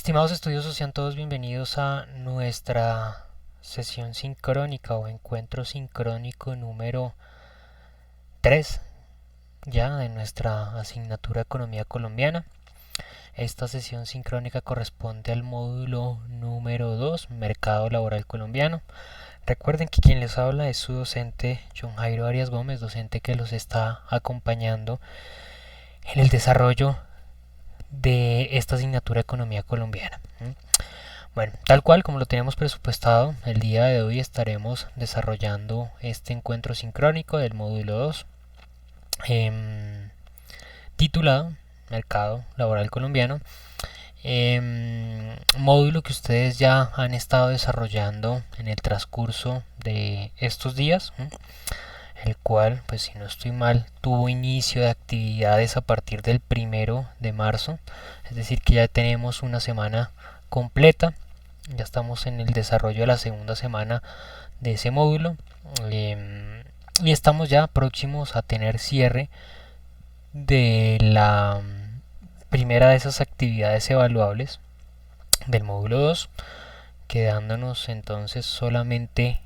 Estimados estudiosos, sean todos bienvenidos a nuestra sesión sincrónica o encuentro sincrónico número 3 ya de nuestra asignatura Economía Colombiana. Esta sesión sincrónica corresponde al módulo número 2, Mercado Laboral Colombiano. Recuerden que quien les habla es su docente John Jairo Arias Gómez, docente que los está acompañando en el desarrollo de esta asignatura Economía Colombiana. Bueno, tal cual como lo teníamos presupuestado, el día de hoy estaremos desarrollando este encuentro sincrónico del módulo 2, titulado Mercado Laboral Colombiano, módulo que ustedes ya han estado desarrollando en el transcurso de estos días, el cual, pues si no estoy mal, tuvo inicio de actividades a partir del 1 de marzo, es decir que ya tenemos una semana completa. Ya estamos en el desarrollo de la segunda semana de ese módulo y estamos ya próximos a tener cierre de la primera de esas actividades evaluables del módulo 2, quedándonos entonces solamente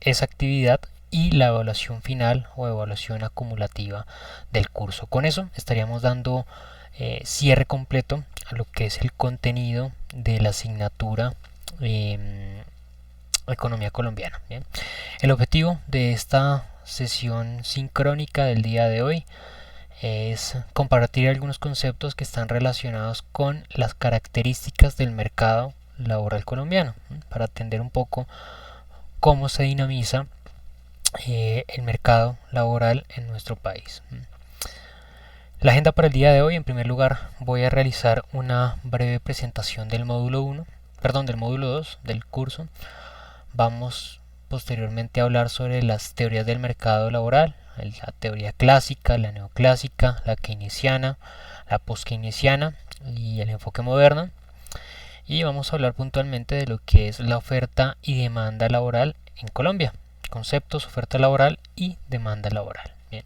esa actividad y la evaluación final o evaluación acumulativa del curso. Con eso estaríamos dando cierre completo a lo que es el contenido de la asignatura Economía Colombiana. Bien. El objetivo de esta sesión sincrónica del día de hoy es compartir algunos conceptos que están relacionados con las características del mercado laboral colombiano, para atender un poco cómo se dinamiza el mercado laboral en nuestro país. La agenda para el día de hoy: en primer lugar voy a realizar una breve presentación del módulo 2 del curso. Vamos posteriormente a hablar sobre las teorías del mercado laboral, la teoría clásica, la neoclásica, la keynesiana, la post-keynesiana y el enfoque moderno. Y vamos a hablar puntualmente de lo que es la oferta y demanda laboral en Colombia. Conceptos, oferta laboral y demanda laboral. Bien.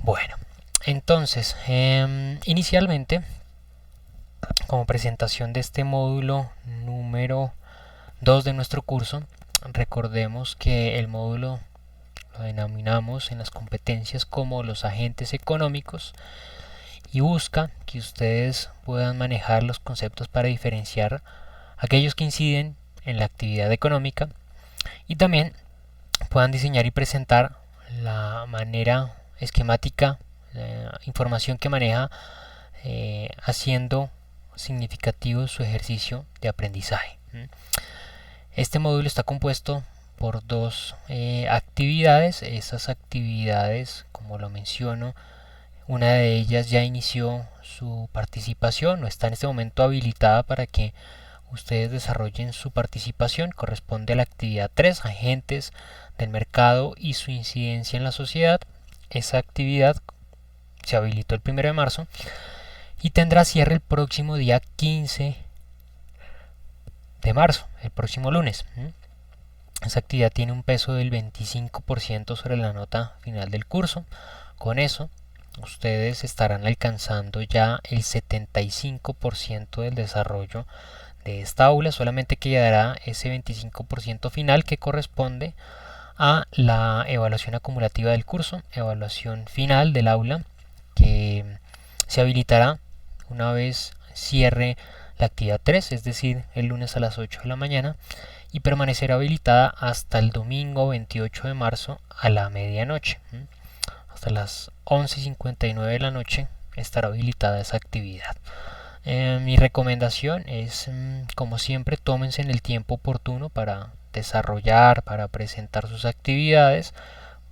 Bueno, entonces, inicialmente, como presentación de este módulo número 2 de nuestro curso, recordemos que el módulo lo denominamos en las competencias como los agentes económicos y busca que ustedes puedan manejar los conceptos para diferenciar aquellos que inciden en la actividad económica y también puedan diseñar y presentar la manera esquemática, la información que maneja, haciendo significativo su ejercicio de aprendizaje. Este módulo está compuesto por dos actividades. Esas actividades, como lo menciono, una de ellas ya inició su participación o está en este momento habilitada para que ustedes desarrollen su participación. Corresponde a la actividad 3, agentes del mercado y su incidencia en la sociedad. Esa actividad se habilitó el 1 de marzo y tendrá cierre el próximo día 15 de marzo, el próximo lunes. Esa actividad tiene un peso del 25% sobre la nota final del curso. Con eso, ustedes estarán alcanzando ya el 75% del desarrollo de esta aula. Solamente quedará ese 25% final que corresponde a la evaluación acumulativa del curso, evaluación final del aula, que se habilitará una vez cierre la actividad 3, es decir, el lunes a las 8 de la mañana, y permanecerá habilitada hasta el domingo 28 de marzo a la medianoche. Hasta las 11:59 de la noche estará habilitada esa actividad. Mi recomendación es, como siempre, tómense en el tiempo oportuno para desarrollar, para presentar sus actividades,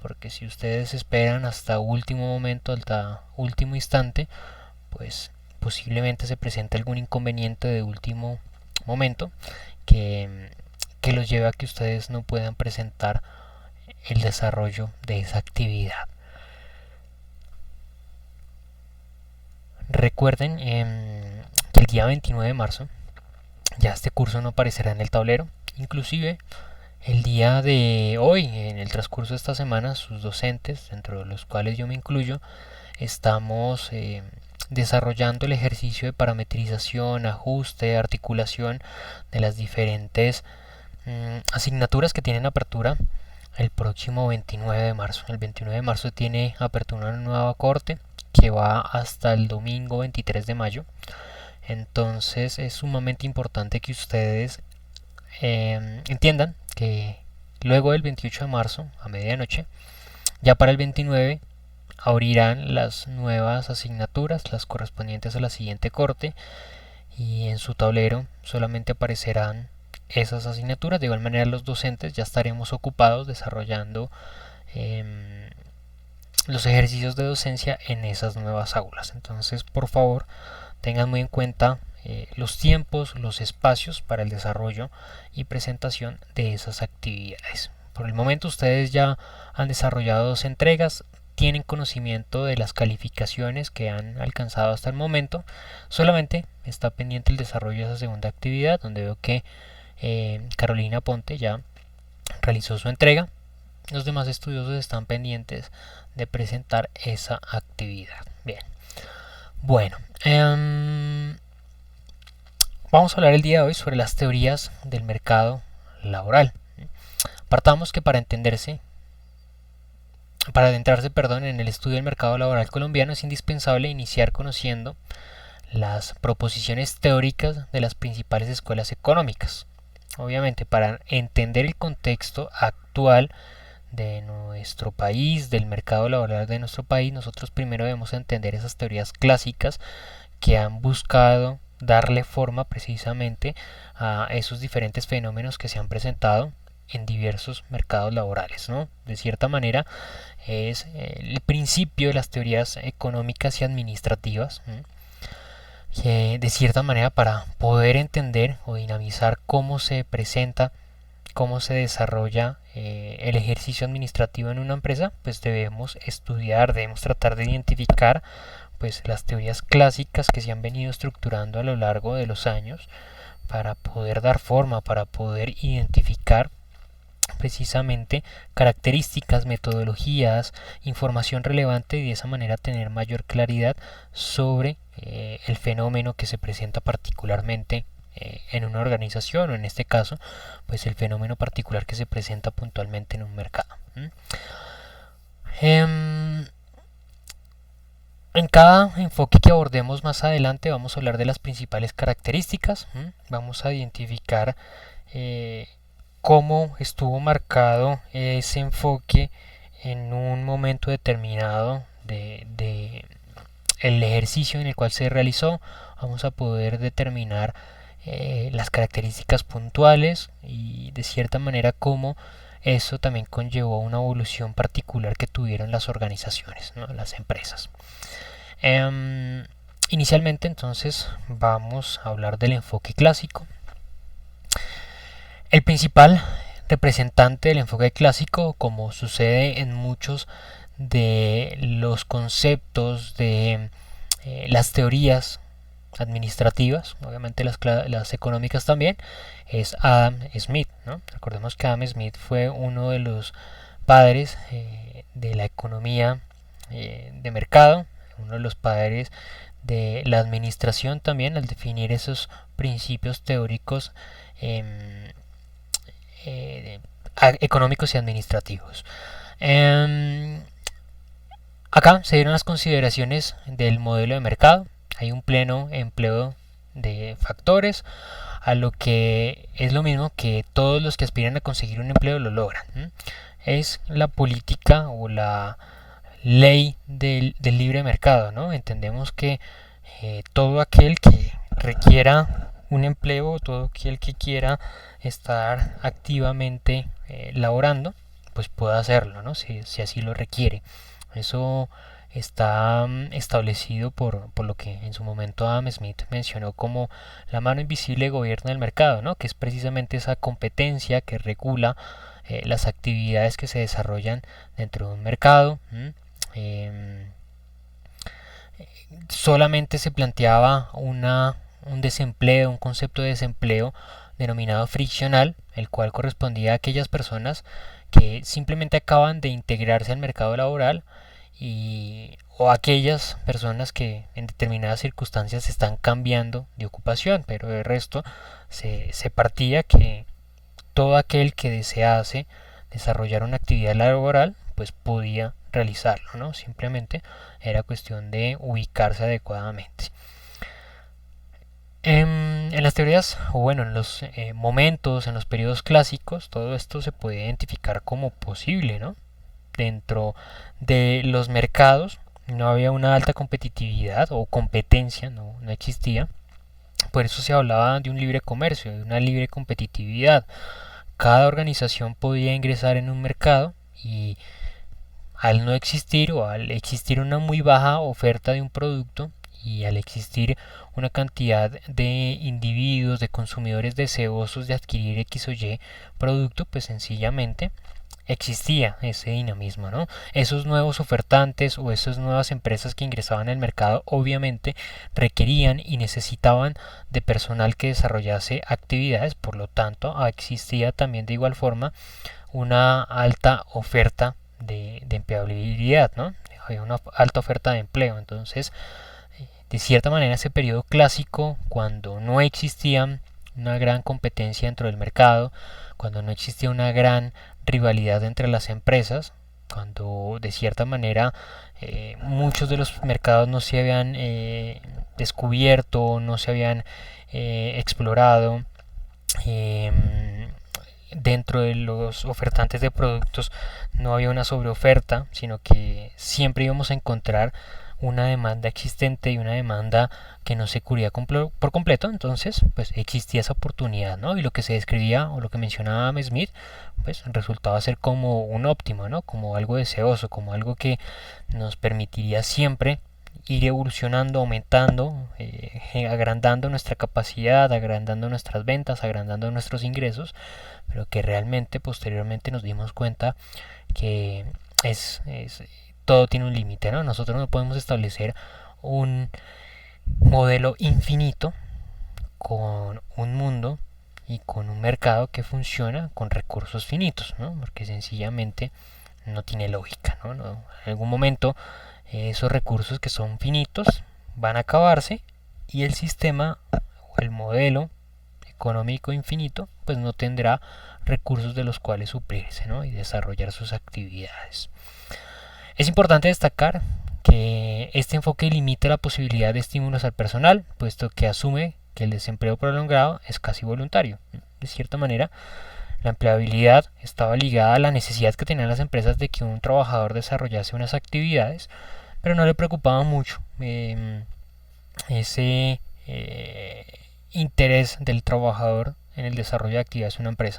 porque si ustedes esperan hasta último momento, hasta último instante, pues posiblemente se presente algún inconveniente de último momento que los lleve a que ustedes no puedan presentar el desarrollo de esa actividad. Recuerden que el día 29 de marzo ya este curso no aparecerá en el tablero. Inclusive el día de hoy, en el transcurso de esta semana, sus docentes, dentro de los cuales yo me incluyo, estamos desarrollando el ejercicio de parametrización, ajuste, articulación de las diferentes asignaturas que tienen apertura el próximo 29 de marzo. El 29 de marzo tiene apertura una nueva corte que va hasta el domingo 23 de mayo. Entonces es sumamente importante que ustedes entiendan que luego del 28 de marzo a medianoche, ya para el 29 abrirán las nuevas asignaturas, las correspondientes a la siguiente corte, y en su tablero solamente aparecerán esas asignaturas. De igual manera los docentes ya estaremos ocupados desarrollando los ejercicios de docencia en esas nuevas aulas. Entonces, por favor, tengan muy en cuenta los tiempos, los espacios para el desarrollo y presentación de esas actividades. Por el momento ustedes ya han desarrollado 2 entregas, tienen conocimiento de las calificaciones que han alcanzado hasta el momento. Solamente está pendiente el desarrollo de esa segunda actividad, donde veo que Carolina Ponte ya realizó su entrega. Los demás estudiosos están pendientes de presentar esa actividad. Bien, bueno, vamos a hablar el día de hoy sobre las teorías del mercado laboral. Partamos que para adentrarse, en el estudio del mercado laboral colombiano es indispensable iniciar conociendo las proposiciones teóricas de las principales escuelas económicas. Obviamente, para entender el contexto actual de nuestro país, del mercado laboral de nuestro país, nosotros primero debemos entender esas teorías clásicas que han buscado darle forma precisamente a esos diferentes fenómenos que se han presentado en diversos mercados laborales, ¿no? De cierta manera es el principio de las teorías económicas y administrativas, ¿no? Que de cierta manera para poder entender o dinamizar cómo se presenta, cómo se desarrolla el ejercicio administrativo en una empresa, pues debemos estudiar, debemos tratar de identificar pues las teorías clásicas que se han venido estructurando a lo largo de los años para poder dar forma, para poder identificar precisamente características, metodologías, información relevante y de esa manera tener mayor claridad sobre el fenómeno que se presenta particularmente en una organización, o en este caso pues el fenómeno particular que se presenta puntualmente en un mercado. En cada enfoque que abordemos más adelante vamos a hablar de las principales características, vamos a identificar cómo estuvo marcado ese enfoque en un momento determinado de el ejercicio en el cual se realizó. Vamos a poder determinar las características puntuales y de cierta manera cómo eso también conllevó una evolución particular que tuvieron las organizaciones, ¿no? Las empresas. Inicialmente entonces vamos a hablar del enfoque clásico. El principal representante del enfoque clásico, como sucede en muchos de los conceptos de las teorías administrativas, obviamente las económicas también, es Adam Smith, ¿no? Recordemos que Adam Smith fue uno de los padres de la economía de mercado, uno de los padres de la administración también, al definir esos principios teóricos económicos y administrativos. Acá se dieron las consideraciones del modelo de mercado. Hay un pleno empleo de factores, a lo que es lo mismo que todos los que aspiran a conseguir un empleo lo logran. Es la política o la ley del libre mercado, ¿no? Entendemos que todo aquel que requiera un empleo, todo aquel que quiera estar activamente laborando, pues puede hacerlo, ¿no? Si así lo requiere. Eso está establecido por lo que en su momento Adam Smith mencionó como la mano invisible gobierno del mercado, ¿no? Que es precisamente esa competencia que regula las actividades que se desarrollan dentro de un mercado. Solamente se planteaba un desempleo, un concepto de desempleo denominado friccional, el cual correspondía a aquellas personas que simplemente acaban de integrarse al mercado laboral o aquellas personas que en determinadas circunstancias están cambiando de ocupación, pero el resto se partía que todo aquel que desease desarrollar una actividad laboral pues podía realizarlo, ¿no? Simplemente era cuestión de ubicarse adecuadamente. En las teorías, o bueno, en los momentos, en los periodos clásicos, todo esto se puede identificar como posible, ¿no? Dentro de los mercados no había una alta competitividad o competencia, no existía. Por eso se hablaba de un libre comercio, de una libre competitividad. Cada organización podía ingresar en un mercado y al no existir o al existir una muy baja oferta de un producto y al existir una cantidad de individuos, de consumidores deseosos de adquirir X o Y producto, pues sencillamente existía ese dinamismo, ¿no? Esos nuevos ofertantes o esas nuevas empresas que ingresaban al mercado obviamente requerían y necesitaban de personal que desarrollase actividades, por lo tanto existía también de igual forma una alta oferta de empleabilidad, ¿no? Había una alta oferta de empleo, entonces de cierta manera ese periodo clásico, cuando no existía una gran competencia dentro del mercado, cuando no existía una gran rivalidad entre las empresas, cuando de cierta manera muchos de los mercados no se habían descubierto, no se habían explorado, dentro de los ofertantes de productos no había una sobreoferta, sino que siempre íbamos a encontrar una demanda existente y una demanda que no se cubría por completo, entonces pues existía esa oportunidad, ¿no? Y lo que se describía o lo que mencionaba Adam Smith pues resultaba ser como un óptimo, ¿no? Como algo deseoso, como algo que nos permitiría siempre ir evolucionando, aumentando, agrandando nuestra capacidad, agrandando nuestras ventas, agrandando nuestros ingresos, pero que realmente posteriormente nos dimos cuenta que todo tiene un límite, ¿no? Nosotros no podemos establecer un modelo infinito con un mundo y con un mercado que funciona con recursos finitos, ¿no? Porque sencillamente no tiene lógica, ¿no? En algún momento esos recursos que son finitos van a acabarse y el sistema o el modelo económico infinito pues no tendrá recursos de los cuales suplirse, ¿no? Y desarrollar sus actividades. Es importante destacar que este enfoque limita la posibilidad de estímulos al personal, puesto que asume que el desempleo prolongado es casi voluntario. De cierta manera, la empleabilidad estaba ligada a la necesidad que tenían las empresas de que un trabajador desarrollase unas actividades, pero no le preocupaba mucho ese interés del trabajador en el desarrollo de actividades de una empresa.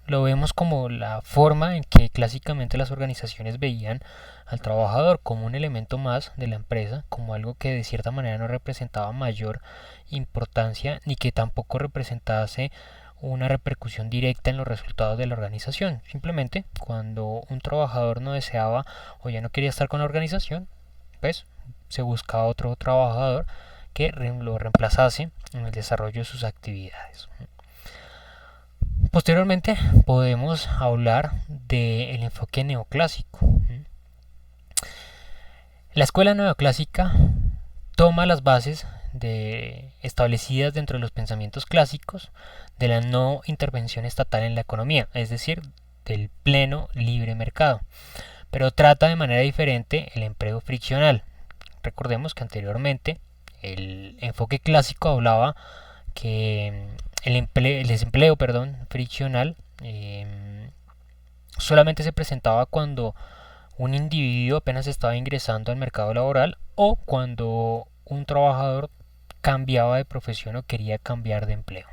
Lo vemos como la forma en que clásicamente las organizaciones veían al trabajador como un elemento más de la empresa, como algo que de cierta manera no representaba mayor importancia ni que tampoco representase una repercusión directa en los resultados de la organización. Simplemente cuando un trabajador no deseaba o ya no quería estar con la organización, pues se buscaba otro trabajador que lo reemplazase en el desarrollo de sus actividades. Posteriormente podemos hablar del enfoque neoclásico. La escuela neoclásica toma las bases establecidas dentro de los pensamientos clásicos de la no intervención estatal en la economía, es decir, del pleno libre mercado, pero trata de manera diferente el empleo friccional. Recordemos que anteriormente el enfoque clásico hablaba que el desempleo friccional solamente se presentaba cuando un individuo apenas estaba ingresando al mercado laboral o cuando un trabajador cambiaba de profesión o quería cambiar de empleo.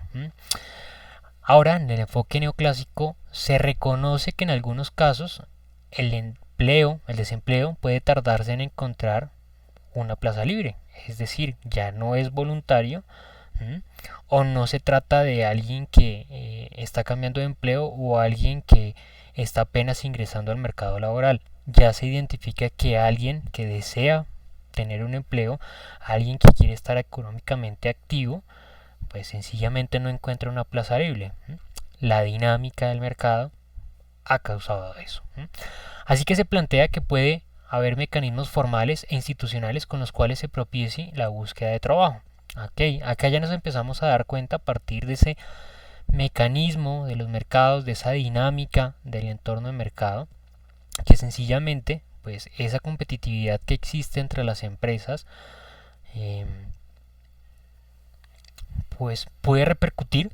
Ahora, en el enfoque neoclásico, se reconoce que en algunos casos el desempleo puede tardarse en encontrar una plaza libre, es decir, ya no es voluntario, o no se trata de alguien que está cambiando de empleo o alguien que está apenas ingresando al mercado laboral. Ya se identifica que alguien que desea tener un empleo, alguien que quiere estar económicamente activo, pues sencillamente no encuentra una plaza libre. La dinámica del mercado ha causado eso. Así que se plantea que puede haber mecanismos formales e institucionales con los cuales se propicie la búsqueda de trabajo. Acá ya nos empezamos a dar cuenta a partir de ese mecanismo de los mercados, de esa dinámica del entorno de mercado, que sencillamente pues esa competitividad que existe entre las empresas pues puede repercutir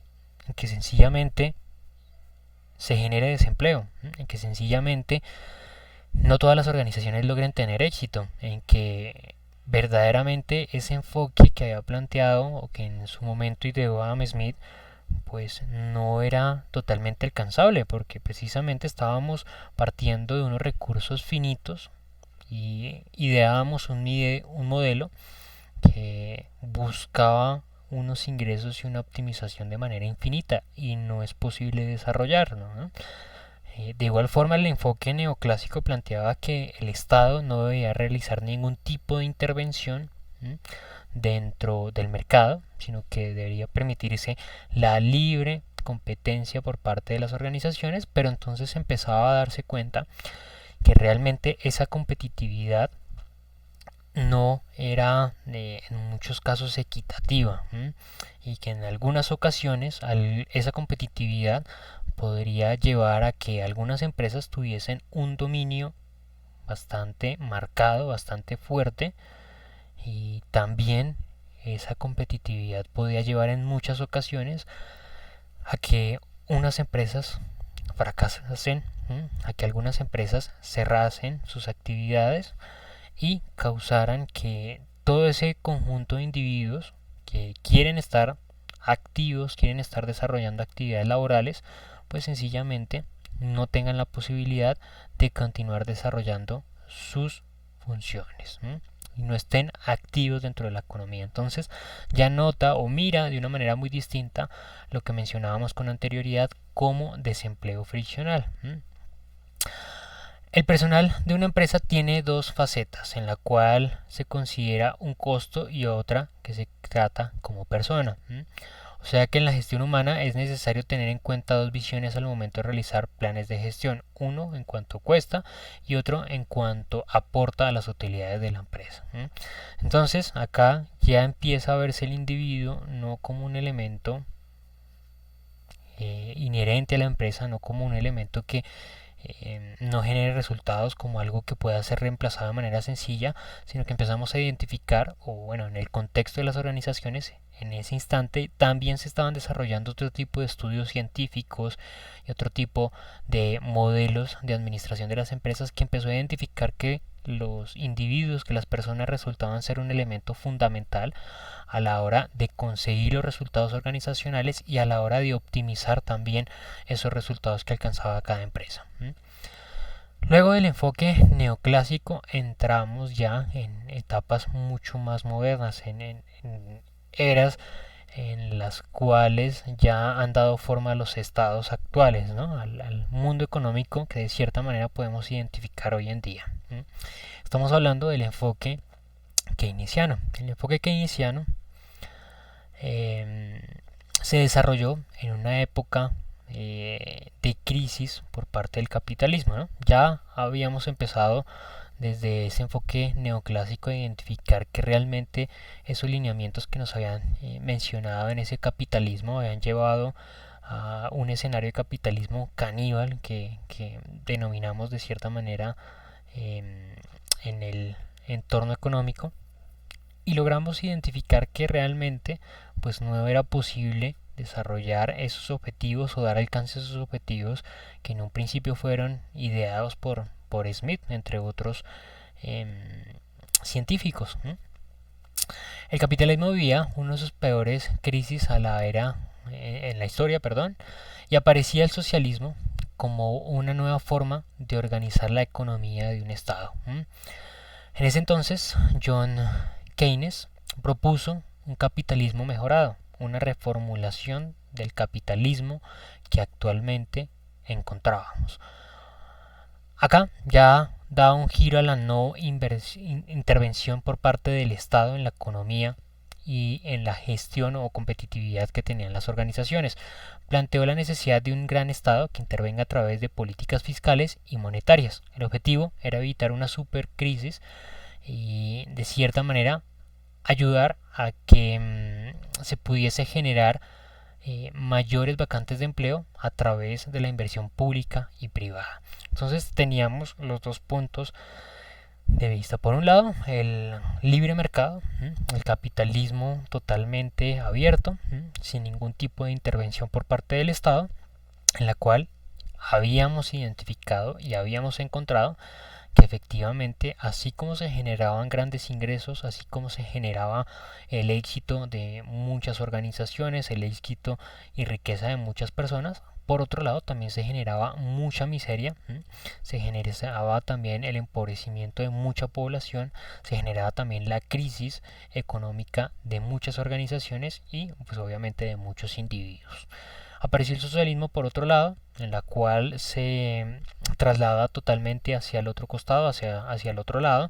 en que sencillamente se genere desempleo, en que sencillamente no todas las organizaciones logren tener éxito, en que verdaderamente ese enfoque que había planteado o que en su momento ideó Adam Smith pues no era totalmente alcanzable, porque precisamente estábamos partiendo de unos recursos finitos y ideábamos un modelo que buscaba unos ingresos y una optimización de manera infinita y no es posible desarrollarlo, ¿no? De igual forma, el enfoque neoclásico planteaba que el Estado no debía realizar ningún tipo de intervención dentro del mercado, sino que debería permitirse la libre competencia por parte de las organizaciones, pero entonces empezaba a darse cuenta que realmente esa competitividad no era en muchos casos equitativa y que en algunas ocasiones esa competitividad podría llevar a que algunas empresas tuviesen un dominio bastante marcado, bastante fuerte, y también esa competitividad podía llevar en muchas ocasiones a que unas empresas fracasasen, a que algunas empresas cerrasen sus actividades y causaran que todo ese conjunto de individuos que quieren estar activos, quieren estar desarrollando actividades laborales, pues sencillamente no tengan la posibilidad de continuar desarrollando sus funciones y no estén activos dentro de la economía. Entonces ya nota o mira de una manera muy distinta lo que mencionábamos con anterioridad como desempleo friccional. El personal de una empresa tiene dos facetas, en la cual se considera un costo y otra que se trata como persona. O sea que en la gestión humana es necesario tener en cuenta dos visiones al momento de realizar planes de gestión. Uno en cuanto cuesta y otro en cuanto aporta a las utilidades de la empresa. Entonces acá ya empieza a verse el individuo no como un elemento inherente a la empresa, no como un elemento que no genere resultados como algo que pueda ser reemplazado de manera sencilla, sino que empezamos a identificar, o bueno, en el contexto de las organizaciones, en ese instante también se estaban desarrollando otro tipo de estudios científicos y otro tipo de modelos de administración de las empresas que empezó a identificar que los individuos, que las personas resultaban ser un elemento fundamental a la hora de conseguir los resultados organizacionales y a la hora de optimizar también esos resultados que alcanzaba cada empresa. Luego del enfoque neoclásico entramos ya en etapas mucho más modernas, en eras en las cuales ya han dado forma a los estados actuales, ¿no? al mundo económico que de cierta manera podemos identificar hoy en día. Estamos hablando del enfoque keynesiano. El enfoque keynesiano se desarrolló en una época de crisis por parte del capitalismo, ¿no? Ya habíamos empezado desde ese enfoque neoclásico a identificar que realmente esos lineamientos que nos habían mencionado en ese capitalismo habían llevado a un escenario de capitalismo caníbal que denominamos de cierta manera en el entorno económico, y logramos identificar que realmente pues no era posible desarrollar esos objetivos o dar alcance a esos objetivos que en un principio fueron ideados por Smith, entre otros científicos. El capitalismo vivía uno de sus peores crisis en la historia, y aparecía el socialismo como una nueva forma de organizar la economía de un estado. En ese entonces, John Keynes propuso un capitalismo mejorado, una reformulación del capitalismo que actualmente encontrábamos. Acá ya da un giro a la no intervención por parte del Estado en la economía y en la gestión o competitividad que tenían las organizaciones. Planteó la necesidad de un gran Estado que intervenga a través de políticas fiscales y monetarias. El objetivo era evitar una supercrisis y de cierta manera ayudar a que se pudiese generar mayores vacantes de empleo a través de la inversión pública y privada. Entonces teníamos los dos puntos de vista. Por un lado, el libre mercado, el capitalismo totalmente abierto, sin ningún tipo de intervención por parte del Estado, en la cual habíamos identificado y habíamos encontrado que efectivamente, así como se generaban grandes ingresos, así como se generaba el éxito de muchas organizaciones, el éxito y riqueza de muchas personas, por otro lado también se generaba mucha miseria, se generaba también el empobrecimiento de mucha población, se generaba también la crisis económica de muchas organizaciones y pues obviamente de muchos individuos. Apareció el socialismo por otro lado, en la cual se traslada totalmente hacia el otro costado, hacia el otro lado,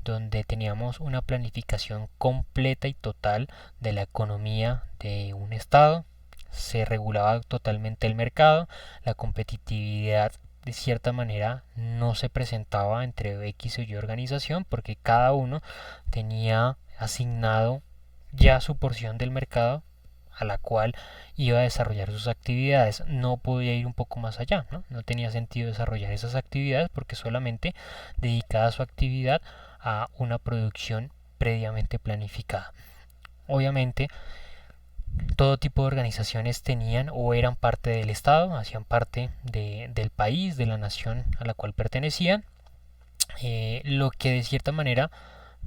donde teníamos una planificación completa y total de la economía de un estado, se regulaba totalmente el mercado, la competitividad de cierta manera no se presentaba entre X o Y organización porque cada uno tenía asignado ya su porción del mercado a la cual iba a desarrollar sus actividades. No podía ir un poco más allá, no tenía sentido desarrollar esas actividades porque solamente dedicada su actividad a una producción previamente planificada. Obviamente todo tipo de organizaciones tenían o eran parte del Estado, hacían parte del país, de la nación a la cual pertenecían, lo que de cierta manera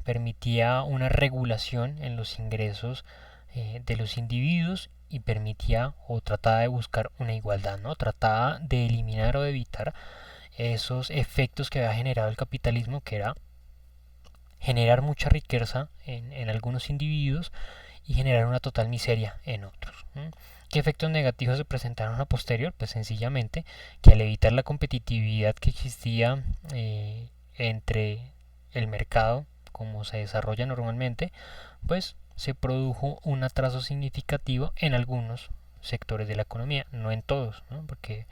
permitía una regulación en los ingresos de los individuos y permitía o trataba de buscar una igualdad, ¿no? Trataba de eliminar o de evitar esos efectos que había generado el capitalismo, que era generar mucha riqueza en algunos individuos y generar una total miseria en otros. ¿Qué efectos negativos se presentaron a posterior? Pues sencillamente que al evitar la competitividad que existía entre el mercado como se desarrolla normalmente, pues se produjo un atraso significativo en algunos sectores de la economía, no en todos, ¿no? Porque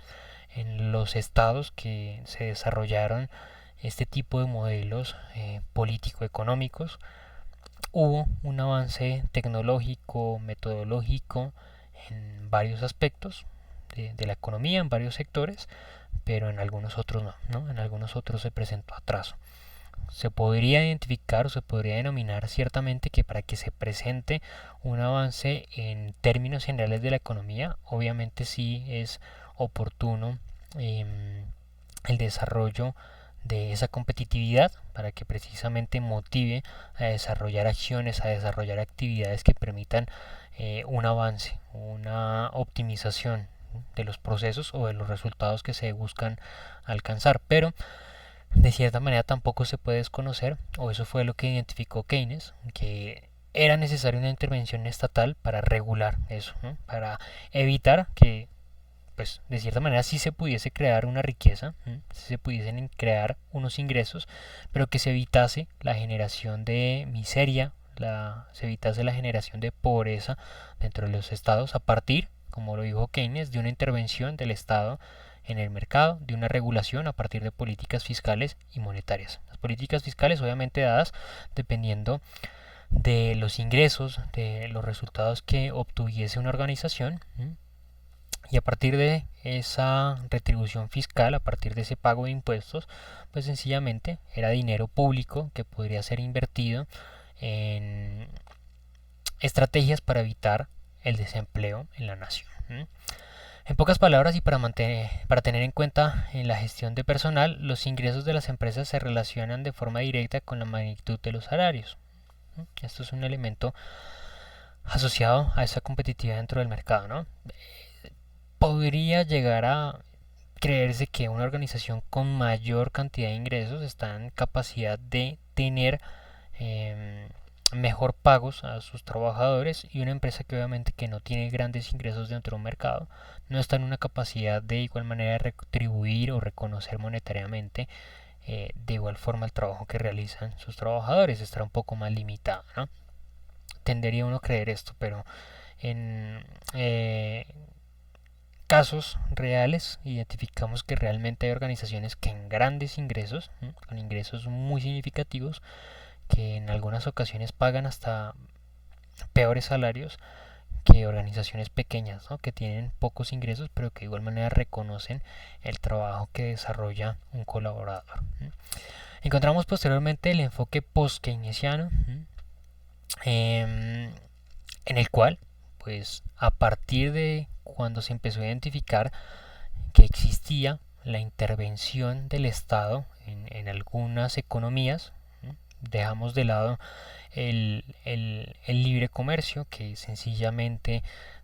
en los estados que se desarrollaron este tipo de modelos político-económicos, hubo un avance tecnológico, metodológico en varios aspectos de la economía, en varios sectores, pero en algunos otros no, en algunos otros se presentó atraso. Se podría identificar o se podría denominar ciertamente que para que se presente un avance en términos generales de la economía, obviamente sí es oportuno el desarrollo de esa competitividad para que precisamente motive a desarrollar acciones, a desarrollar actividades que permitan un avance, una optimización de los procesos o de los resultados que se buscan alcanzar. Pero de cierta manera tampoco se puede desconocer, o eso fue lo que identificó Keynes, que era necesaria una intervención estatal para regular eso, ¿no? Para evitar que pues de cierta manera sí se pudiese crear una riqueza, si se pudiesen crear unos ingresos, pero que se evitase la generación de miseria, se evitase la generación de pobreza dentro de los estados a partir, como lo dijo Keynes, de una intervención del Estado en el mercado, de una regulación a partir de políticas fiscales y monetarias. Las políticas fiscales obviamente dadas dependiendo de los ingresos, de los resultados que obtuviese una organización, y a partir de esa retribución fiscal, a partir de ese pago de impuestos, pues sencillamente era dinero público que podría ser invertido en estrategias para evitar el desempleo en la nación. En pocas palabras y para tener en cuenta en la gestión de personal, los ingresos de las empresas se relacionan de forma directa con la magnitud de los salarios. Esto es un elemento asociado a esa competitividad dentro del mercado, ¿no? Podría llegar a creerse que una organización con mayor cantidad de ingresos está en capacidad de tener mejor pagos a sus trabajadores, y una empresa que obviamente que no tiene grandes ingresos dentro de un mercado no está en una capacidad de igual manera de retribuir o reconocer monetariamente de igual forma el trabajo que realizan sus trabajadores, estará un poco más limitado, ¿no? tendería uno a creer esto, pero en casos reales identificamos que realmente hay organizaciones que en grandes ingresos, con ingresos muy significativos, que en algunas ocasiones pagan hasta peores salarios que organizaciones pequeñas, ¿no? Que tienen pocos ingresos pero que de igual manera reconocen el trabajo que desarrolla un colaborador. Encontramos posteriormente el enfoque post-keynesiano, en el cual, pues a partir de cuando se empezó a identificar que existía la intervención del Estado en algunas economías, dejamos de lado el libre comercio, que sencillamente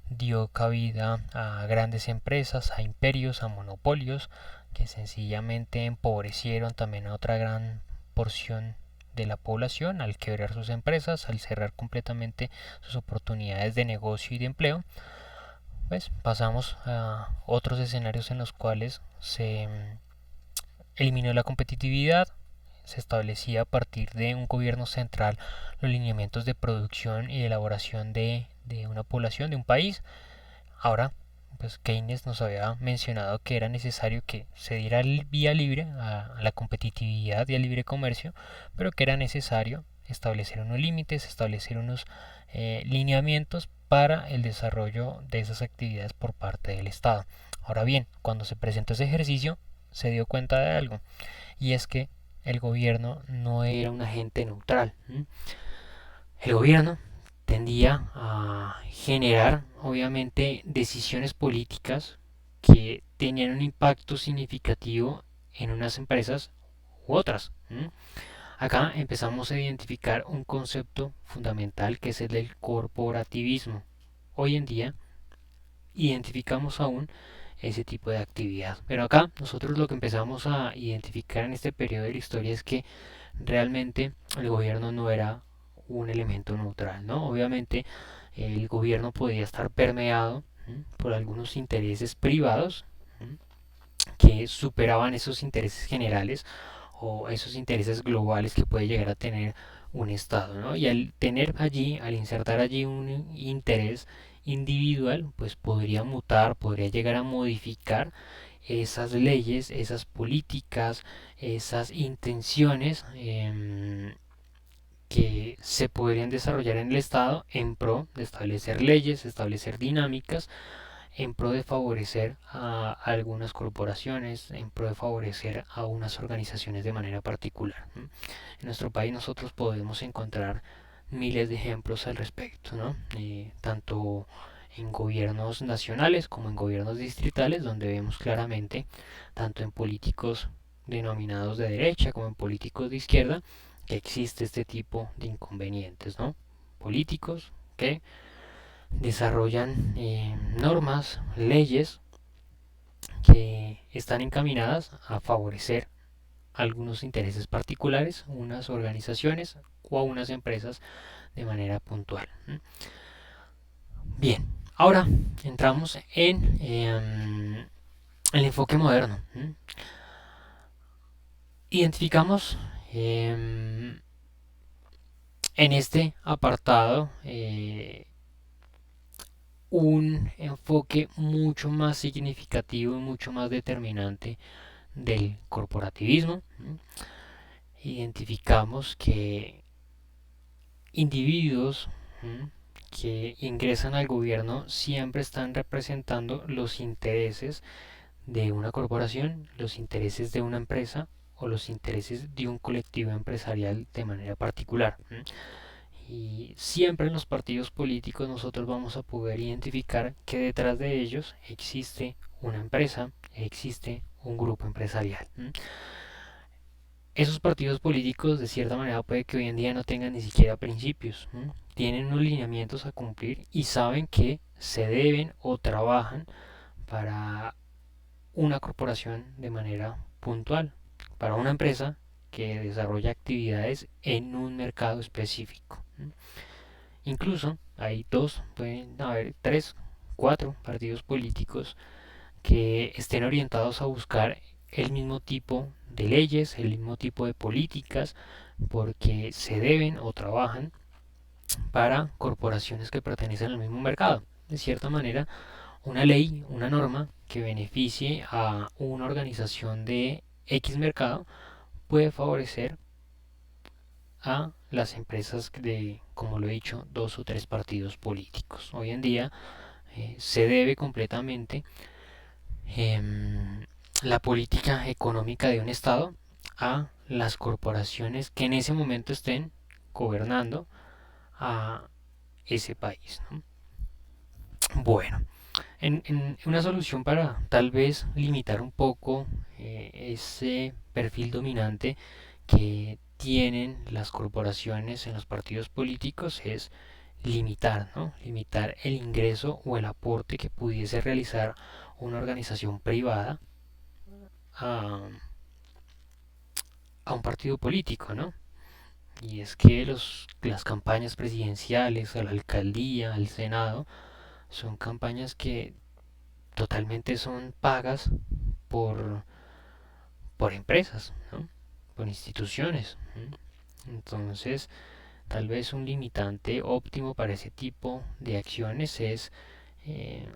dio cabida a grandes empresas, a imperios, a monopolios, que sencillamente empobrecieron también a otra gran porción de la población al quebrar sus empresas, al cerrar completamente sus oportunidades de negocio y de empleo. Pues pasamos a otros escenarios en los cuales se eliminó la competitividad, se establecía a partir de un gobierno central los lineamientos de producción y de elaboración de una población, de un país. Ahora, pues Keynes nos había mencionado que era necesario que se diera vía libre a la competitividad y al libre comercio, pero que era necesario establecer unos límites, establecer unos lineamientos para el desarrollo de esas actividades por parte del Estado. Ahora bien, cuando se presentó ese ejercicio, se dio cuenta de algo, y es que el gobierno no era un agente neutral. El gobierno tendía a generar, obviamente, decisiones políticas que tenían un impacto significativo en unas empresas u otras. Acá empezamos a identificar un concepto fundamental que es el del corporativismo. Hoy en día identificamos aún ese tipo de actividad. Pero acá nosotros lo que empezamos a identificar en este periodo de la historia es que realmente el gobierno no era un elemento neutral, ¿no? Obviamente el gobierno podía estar permeado por algunos intereses privados que superaban esos intereses generales o esos intereses globales que puede llegar a tener un Estado, ¿no? Y al tener allí, al insertar allí un interés individual, pues podría mutar, podría llegar a modificar esas leyes, esas políticas, esas intenciones que se podrían desarrollar en el Estado en pro de establecer leyes, establecer dinámicas, en pro de favorecer a algunas corporaciones, en pro de favorecer a unas organizaciones de manera particular. En nuestro país nosotros podemos encontrar miles de ejemplos al respecto, ¿no? Tanto en gobiernos nacionales como en gobiernos distritales, donde vemos claramente, tanto en políticos denominados de derecha como en políticos de izquierda, que existe este tipo de inconvenientes, ¿no? Políticos que desarrollan normas, leyes que están encaminadas a favorecer algunos intereses particulares, unas organizaciones o a unas empresas de manera puntual. Bien, ahora entramos en el enfoque moderno. Identificamos en este apartado un enfoque mucho más significativo y mucho más determinante del corporativismo. Identificamos que individuos que ingresan al gobierno siempre están representando los intereses de una corporación, los intereses de una empresa o los intereses de un colectivo empresarial de manera particular. Y siempre en los partidos políticos nosotros vamos a poder identificar que detrás de ellos existe una empresa, existe un grupo empresarial. Esos partidos políticos de cierta manera puede que hoy en día no tengan ni siquiera principios, tienen unos lineamientos a cumplir y saben que se deben o trabajan para una corporación de manera puntual, para una empresa que desarrolla actividades en un mercado específico. Incluso hay dos, pueden haber tres, cuatro partidos políticos que estén orientados a buscar el mismo tipo de leyes, el mismo tipo de políticas, porque se deben o trabajan para corporaciones que pertenecen al mismo mercado. De cierta manera, una ley, una norma que beneficie a una organización de X mercado puede favorecer a las empresas de, como lo he dicho, dos o tres partidos políticos. Hoy en día se debe completamente la política económica de un Estado a las corporaciones que en ese momento estén gobernando a ese país, ¿no? Bueno, en una solución para tal vez limitar un poco ese perfil dominante que tienen las corporaciones en los partidos políticos es limitar, ¿no? Limitar el ingreso o el aporte que pudiese realizar una organización privada a, a un partido político, ¿no? Y es que las campañas presidenciales, a la alcaldía, al Senado, son campañas que totalmente son pagas por, por empresas, ¿no? Por instituciones. Entonces, tal vez un limitante óptimo para ese tipo de acciones es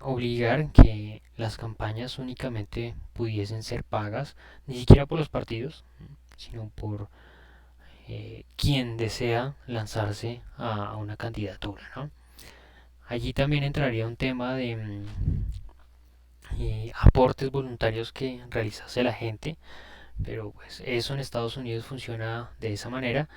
obligar que las campañas únicamente pudiesen ser pagas, ni siquiera por los partidos, sino por quien desea lanzarse a una candidatura, ¿no? Allí también entraría un tema de aportes voluntarios que realizase la gente, pero pues eso en Estados Unidos funciona de esa manera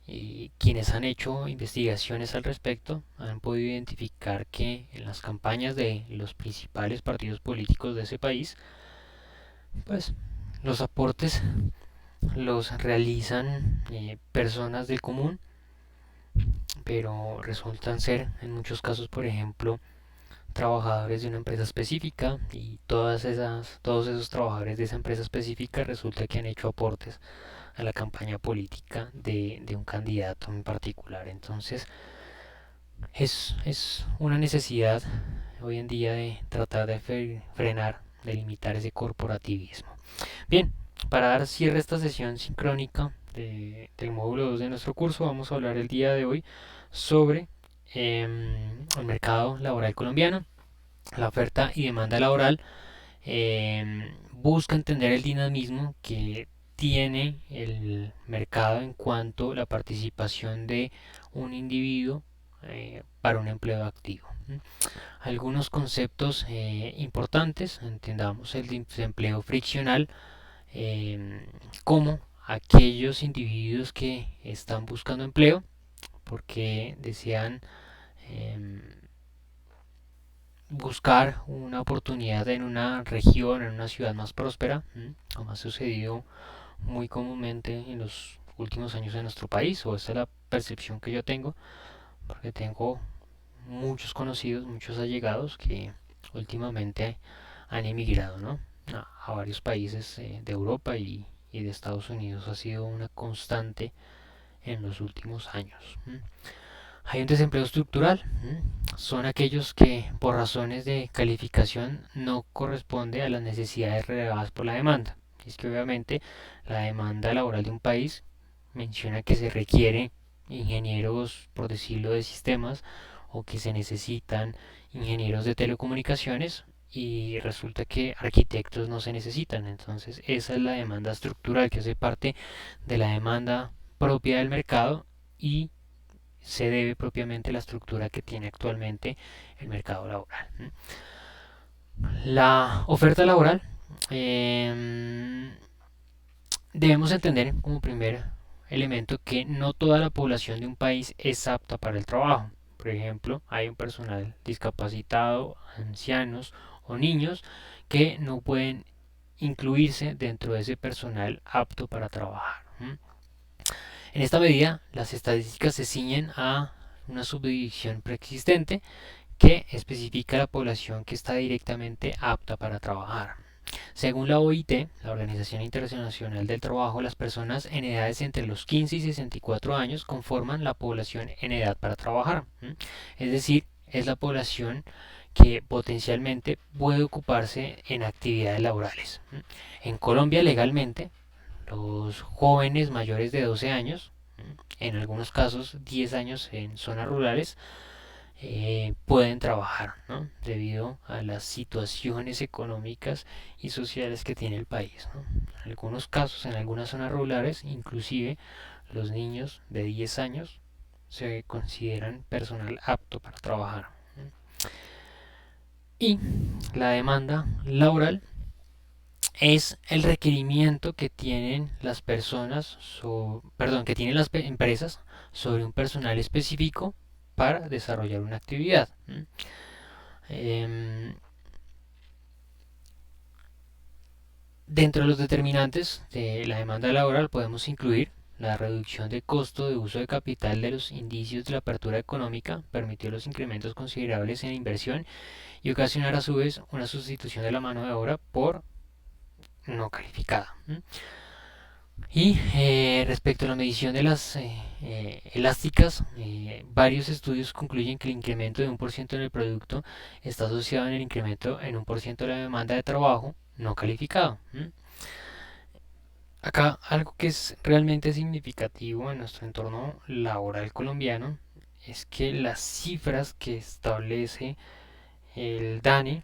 y quienes han hecho investigaciones al respecto han podido identificar que en las campañas de los principales partidos políticos de ese país, pues los aportes los realizan personas del común, pero resultan ser en muchos casos, por ejemplo, trabajadores de una empresa específica y todos esos trabajadores de esa empresa específica resulta que han hecho aportes a la campaña política de un candidato en particular. Entonces es una necesidad hoy en día de tratar de frenar, de limitar ese corporativismo. Bien, para dar cierre a esta sesión sincrónica del módulo 2 de nuestro curso, vamos a hablar el día de hoy sobre el mercado laboral colombiano. La oferta y demanda laboral busca entender el dinamismo que tiene el mercado en cuanto a la participación de un individuo para un empleo activo. Algunos conceptos importantes, entendamos el desempleo friccional como aquellos individuos que están buscando empleo porque desean eh, buscar una oportunidad en una región, en una ciudad más próspera, como ha sucedido muy comúnmente en los últimos años en nuestro país, o esa es la percepción que yo tengo, porque tengo muchos conocidos, muchos allegados que últimamente han emigrado, ¿no? A varios países de Europa y de Estados Unidos. Ha sido una constante en los últimos años. Hay un desempleo estructural. Son aquellos que por razones de calificación no corresponde a las necesidades relevadas por la demanda. Es que obviamente la demanda laboral de un país menciona que se requiere ingenieros, por decirlo, de sistemas o que se necesitan ingenieros de telecomunicaciones y resulta que arquitectos no se necesitan. Entonces esa es la demanda estructural que hace parte de la demanda propia del mercado y se debe propiamente a la estructura que tiene actualmente el mercado laboral. La oferta laboral debemos entender como primer elemento que no toda la población de un país es apta para el trabajo. Por ejemplo, hay un personal discapacitado, ancianos o niños que no pueden incluirse dentro de ese personal apto para trabajar. En esta medida, las estadísticas se ciñen a una subdivisión preexistente que especifica la población que está directamente apta para trabajar. Según la OIT, la Organización Internacional del Trabajo, las personas en edades entre los 15 y 64 años conforman la población en edad para trabajar. Es decir, es la población que potencialmente puede ocuparse en actividades laborales. En Colombia legalmente, los jóvenes mayores de 12 años en algunos casos 10 años en zonas rurales, pueden trabajar, ¿no? Debido a las situaciones económicas y sociales que tiene el país, ¿no? En algunos casos, en algunas zonas rurales, inclusive los niños de 10 años se consideran personal apto para trabajar. Y la demanda laboral es el requerimiento que tienen las personas, que tienen las empresas sobre un personal específico para desarrollar una actividad. Em, Dentro de los determinantes de la demanda laboral podemos incluir la reducción de costo de uso de capital de los indicios de la apertura económica, permitió los incrementos considerables en la inversión y ocasionar a su vez una sustitución de la mano de obra por no calificada. Y respecto a la medición de las elásticas, varios estudios concluyen que el incremento de 1% en el producto está asociado en el incremento en 1% de la demanda de trabajo no calificado. Acá algo que es realmente significativo en nuestro entorno laboral colombiano es que las cifras que establece el DANE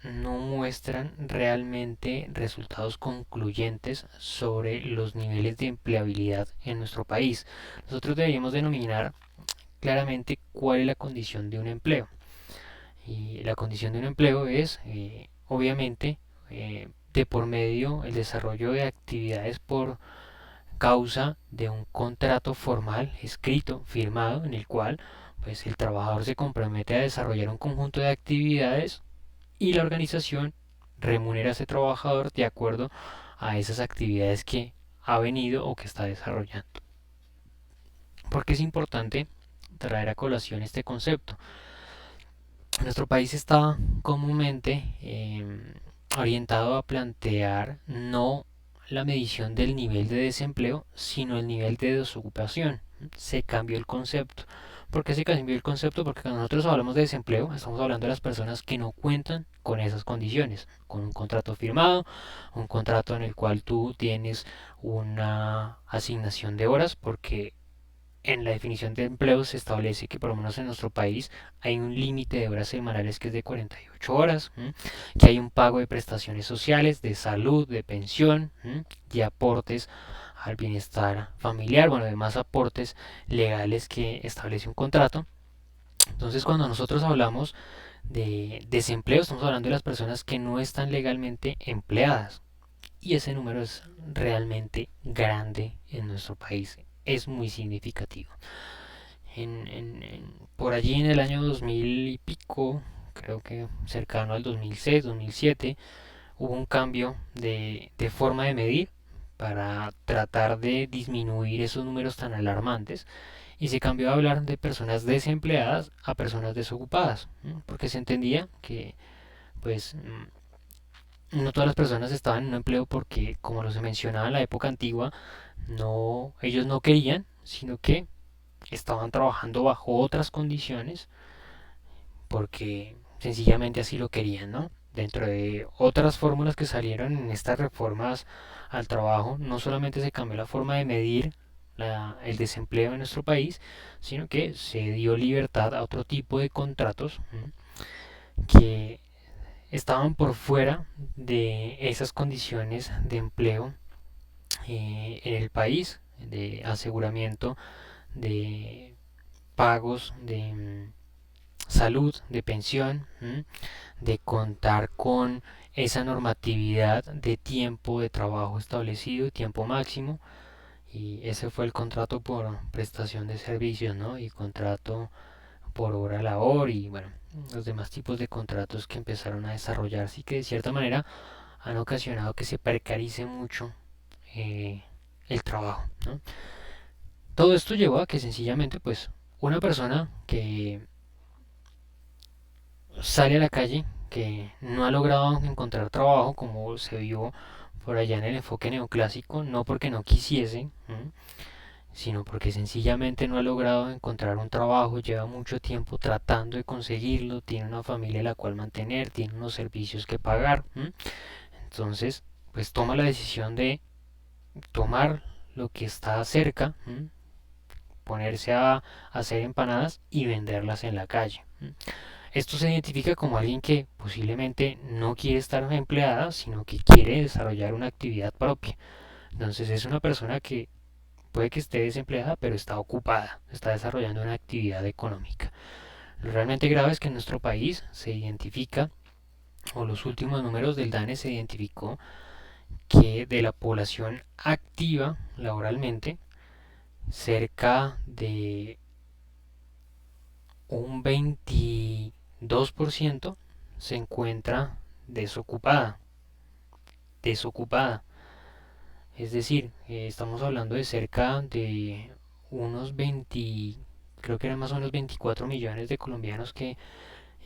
no muestran realmente resultados concluyentes sobre los niveles de empleabilidad en nuestro país. Nosotros deberíamos denominar claramente cuál es la condición de un empleo. Y la condición de un empleo es, obviamente, de por medio el desarrollo de actividades por causa de un contrato formal escrito, firmado, en el cual pues el trabajador se compromete a desarrollar un conjunto de actividades y la organización remunera a ese trabajador de acuerdo a esas actividades que ha venido o que está desarrollando. Porque es importante traer a colación este concepto. Nuestro país está comúnmente orientado a plantear no la medición del nivel de desempleo, sino el nivel de desocupación. Se cambió el concepto. ¿Por qué se cambió el concepto? Porque cuando nosotros hablamos de desempleo, estamos hablando de las personas que no cuentan con esas condiciones, con un contrato firmado, un contrato en el cual tú tienes una asignación de horas, porque en la definición de empleo se establece que por lo menos en nuestro país hay un límite de horas semanales que es de 48 horas, que hay un pago de prestaciones sociales, de salud, de pensión, de aportes al bienestar familiar, bueno, además aportes legales que establece un contrato. Entonces, cuando nosotros hablamos de desempleo, estamos hablando de las personas que no están legalmente empleadas. Y ese número es realmente grande en nuestro país. Es muy significativo. Por allí en el año 2000 y pico, creo que cercano al 2006, 2007, hubo un cambio de forma de medir para tratar de disminuir esos números tan alarmantes y se cambió a hablar de personas desempleadas a personas desocupadas, porque se entendía que pues no todas las personas estaban en un empleo porque, como lo se mencionaba en la época antigua, no, ellos no querían, sino que estaban trabajando bajo otras condiciones porque sencillamente así lo querían, ¿no? Dentro de otras fórmulas que salieron en estas reformas al trabajo, no solamente se cambió la forma de medir el desempleo en nuestro país, sino que se dio libertad a otro tipo de contratos que estaban por fuera de esas condiciones de empleo en el país, de aseguramiento de pagos de salud, de pensión, de contar con esa normatividad de tiempo de trabajo establecido, tiempo máximo, y ese fue el contrato por prestación de servicios, ¿no? Y contrato por hora labor y bueno, los demás tipos de contratos que empezaron a desarrollarse y que de cierta manera han ocasionado que se precarice mucho eh, el trabajo, ¿no? Todo esto llevó a que sencillamente pues una persona que sale a la calle, que no ha logrado encontrar trabajo como se vio por allá en el enfoque neoclásico, no porque no quisiese, sino porque sencillamente no ha logrado encontrar un trabajo, lleva mucho tiempo tratando de conseguirlo, tiene una familia a la cual mantener, tiene unos servicios que pagar, entonces pues toma la decisión de tomar lo que está cerca, ponerse a hacer empanadas y venderlas en la calle. Esto se identifica como alguien que posiblemente no quiere estar empleada, sino que quiere desarrollar una actividad propia. Entonces es una persona que puede que esté desempleada, pero está ocupada, está desarrollando una actividad económica. Lo realmente grave es que en nuestro país se identifica, o los últimos números del DANE se identificó, que de la población activa laboralmente, cerca de un 22% se encuentra desocupada. Desocupada. Es decir, estamos hablando de cerca de unos 20, creo que eran más o menos 24 millones de colombianos que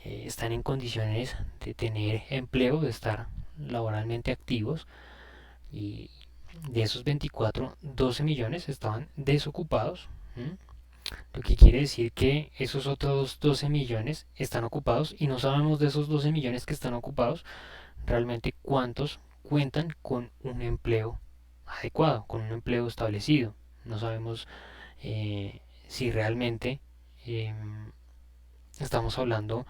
están en condiciones de tener empleo, de estar laboralmente activos, y de esos 24, 12 millones estaban desocupados. ¿Mm? Lo que quiere decir que esos otros 12 millones están ocupados y no sabemos de esos 12 millones que están ocupados realmente cuántos cuentan con un empleo adecuado, con un empleo establecido. No sabemos si realmente eh, estamos hablando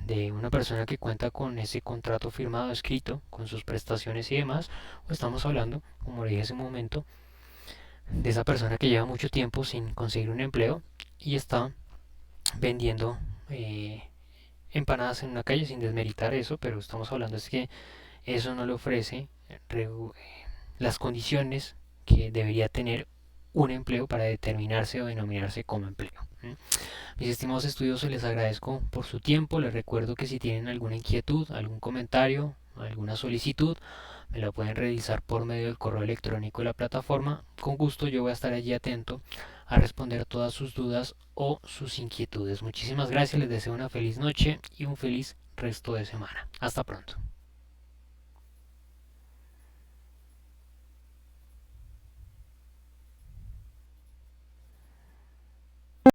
de una persona que cuenta con ese contrato firmado escrito, con sus prestaciones y demás, o estamos hablando, como le dije hace un momento, de esa persona que lleva mucho tiempo sin conseguir un empleo y está vendiendo empanadas en una calle, sin desmeritar eso, pero estamos hablando es que eso no le ofrece las condiciones que debería tener un empleo para determinarse o denominarse como empleo. Mis estimados estudiosos, les agradezco por su tiempo. Les recuerdo que si tienen alguna inquietud, algún comentario, alguna solicitud, me la pueden realizar por medio del correo electrónico de la plataforma. Con gusto yo voy a estar allí atento a responder todas sus dudas o sus inquietudes. Muchísimas gracias, les deseo una feliz noche y un feliz resto de semana. Hasta pronto.